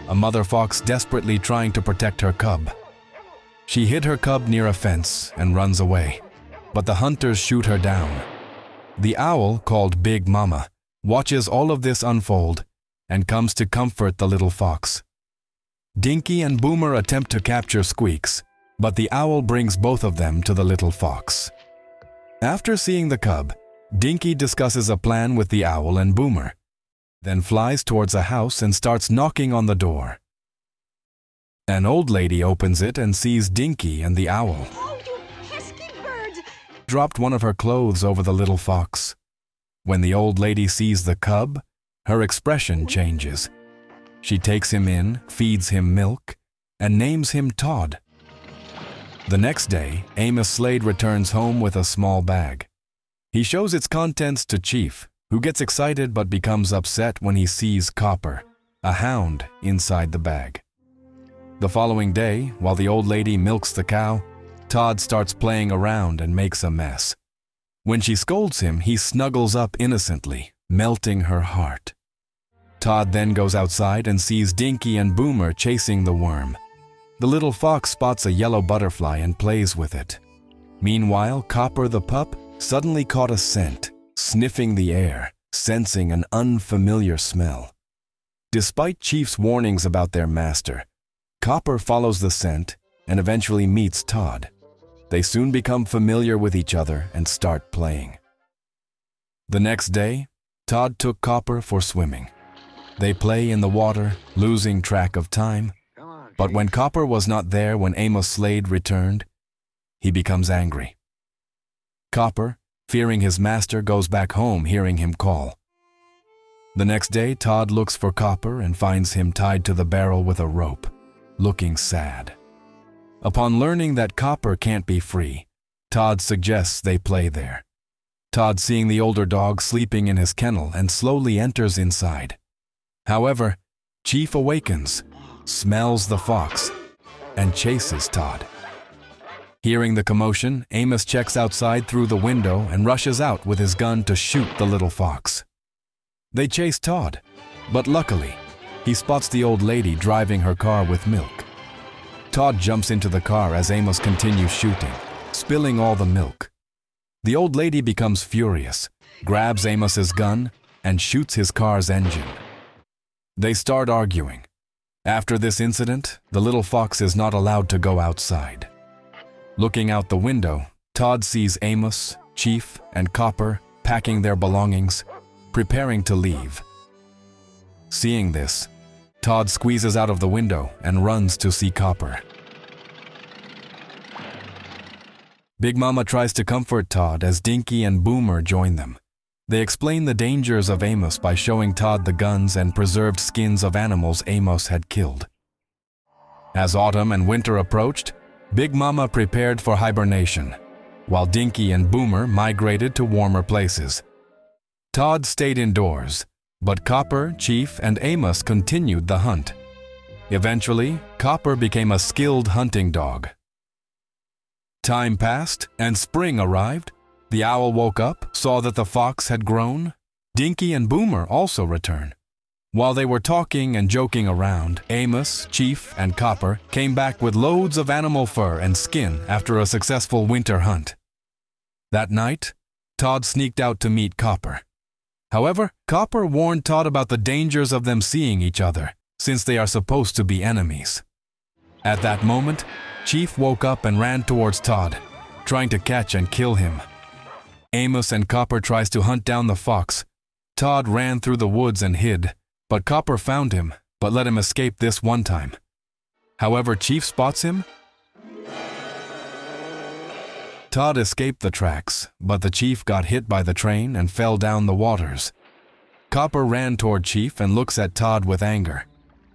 a mother fox desperately trying to protect her cub. She hid her cub near a fence and runs away, but the hunters shoot her down. The owl, called Big Mama, watches all of this unfold and comes to comfort the little fox. Dinky and Boomer attempt to capture Squeaks, but the owl brings both of them to the little fox. After seeing the cub, Dinky discusses a plan with the owl and Boomer, then flies towards a house and starts knocking on the door. An old lady opens it and sees Dinky and the owl. Oh, you pesky bird! Dropped one of her clothes over the little fox. When the old lady sees the cub, her expression changes. She takes him in, feeds him milk, and names him Todd. The next day, Amos Slade returns home with a small bag. He shows its contents to Chief, who gets excited but becomes upset when he sees Copper, a hound, inside the bag. The following day, while the old lady milks the cow, Todd starts playing around and makes a mess. When she scolds him, he snuggles up innocently, melting her heart. Todd then goes outside and sees Dinky and Boomer chasing the worm. The little fox spots a yellow butterfly and plays with it. Meanwhile, Copper the pup suddenly caught a scent, sniffing the air, sensing an unfamiliar smell. Despite Chief's warnings about their master, Copper follows the scent and eventually meets Todd. They soon become familiar with each other and start playing. The next day, Todd took Copper for swimming. They play in the water, losing track of time, but when Copper was not there when Amos Slade returned, he becomes angry. Copper, fearing his master, goes back home hearing him call. The next day, Todd looks for Copper and finds him tied to the barrel with a rope, looking sad. Upon learning that Copper can't be free, Todd suggests they play there. Todd seeing the older dog sleeping in his kennel and slowly enters inside. However, Chief awakens, smells the fox, and chases Todd. Hearing the commotion, Amos checks outside through the window and rushes out with his gun to shoot the little fox. They chase Todd, but luckily, he spots the old lady driving her car with milk. Todd jumps into the car as Amos continues shooting, spilling all the milk. The old lady becomes furious, grabs Amos's gun, and shoots his car's engine. They start arguing. After this incident, the little fox is not allowed to go outside. Looking out the window, Todd sees Amos, Chief, and Copper packing their belongings, preparing to leave. Seeing this, Todd squeezes out of the window and runs to see Copper. Big Mama tries to comfort Todd as Dinky and Boomer join them. They explain the dangers of Amos by showing Todd the guns and preserved skins of animals Amos had killed. As autumn and winter approached, Big Mama prepared for hibernation, while Dinky and Boomer migrated to warmer places. Todd stayed indoors, but Copper, Chief, and Amos continued the hunt. Eventually, Copper became a skilled hunting dog. Time passed, and spring arrived. The owl woke up, saw that the fox had grown. Dinky and Boomer also return. While they were talking and joking around, Amos, Chief, and Copper came back with loads of animal fur and skin after a successful winter hunt. That night, Todd sneaked out to meet Copper. However, Copper warned Todd about the dangers of them seeing each other, since they are supposed to be enemies. At that moment, Chief woke up and ran towards Todd, trying to catch and kill him. Amos and Copper tries to hunt down the fox. Todd ran through the woods and hid, but Copper found him, but let him escape this one time. However, Chief spots him. Todd escaped the tracks, but the Chief got hit by the train and fell down the waters. Copper ran toward Chief and looks at Todd with anger.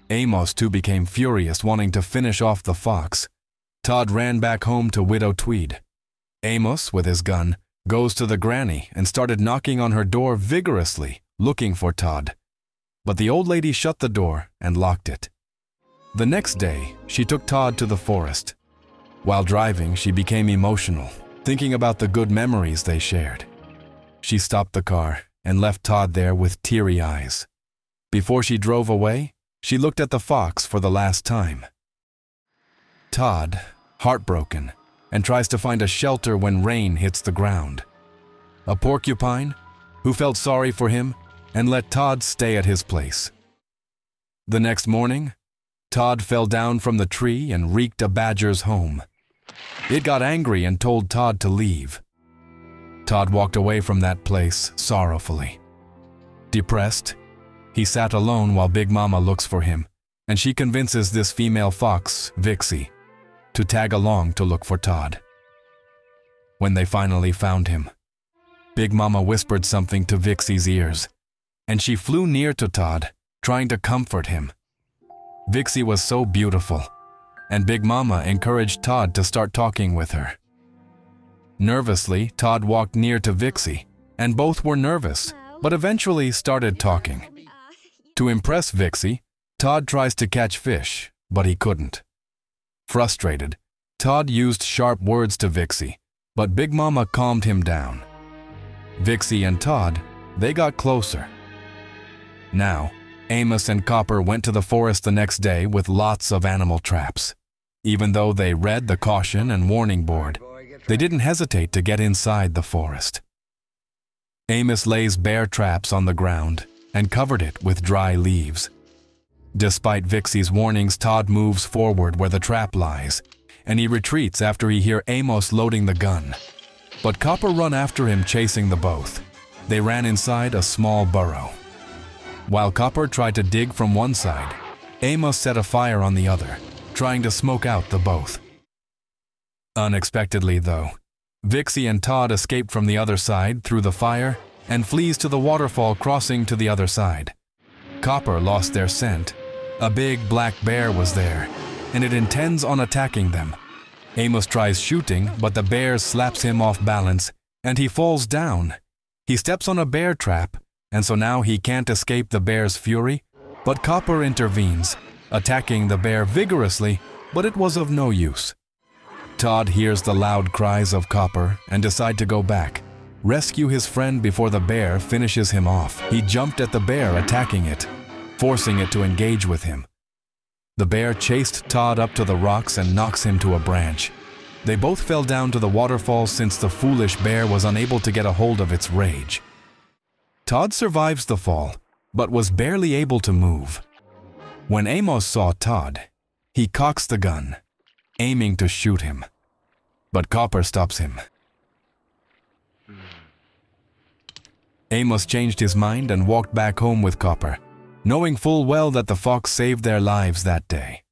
Amos too became furious, wanting to finish off the fox. Todd ran back home to Widow Tweed. Amos, with his gun, goes to the granny and started knocking on her door vigorously, looking for Todd. But the old lady shut the door and locked it. The next day, she took Todd to the forest. While driving, she became emotional, thinking about the good memories they shared. She stopped the car and left Todd there with teary eyes. Before she drove away, she looked at the fox for the last time. Todd, heartbroken, and tries to find a shelter when rain hits the ground. A porcupine, who felt sorry for him and let Todd stay at his place. The next morning, Todd fell down from the tree and wreaked a badger's home. It got angry and told Todd to leave. Todd walked away from that place sorrowfully. Depressed, he sat alone while Big Mama looks for him, and she convinces this female fox, Vixie, to tag along to look for Todd. When they finally found him, Big Mama whispered something to Vixie's ears, and she flew near to Todd, trying to comfort him. Vixie was so beautiful, and Big Mama encouraged Todd to start talking with her. Nervously, Todd walked near to Vixie, and both were nervous, but eventually started talking. To impress Vixie, Todd tries to catch fish, but he couldn't. Frustrated, Todd used sharp words to Vixie, but Big Mama calmed him down. Vixie and Todd, they got closer. Now, Amos and Copper went to the forest the next day with lots of animal traps. Even though they read the caution and warning board, they didn't hesitate to get inside the forest. Amos lays bear traps on the ground and covered it with dry leaves. Despite Vixie's warnings, Todd moves forward where the trap lies, and he retreats after he hears Amos loading the gun. But Copper run after him, chasing the both. They ran inside a small burrow. While Copper tried to dig from one side, Amos set a fire on the other, trying to smoke out the both. Unexpectedly, though, Vixie and Todd escape from the other side through the fire and flees to the waterfall, crossing to the other side. Copper lost their scent. A big black bear was there, and it intends on attacking them. Amos tries shooting, but the bear slaps him off balance, and he falls down. He steps on a bear trap, and so now he can't escape the bear's fury, but Copper intervenes, attacking the bear vigorously, but it was of no use. Todd hears the loud cries of Copper and decides to go back, rescue his friend before the bear finishes him off. He jumped at the bear, attacking it, forcing it to engage with him. The bear chased Todd up to the rocks and knocks him to a branch. They both fell down to the waterfall since the foolish bear was unable to get a hold of its rage. Todd survives the fall, but was barely able to move. When Amos saw Todd, he cocks the gun, aiming to shoot him. But Copper stops him. Amos changed his mind and walked back home with Copper, knowing full well that the fox saved their lives that day.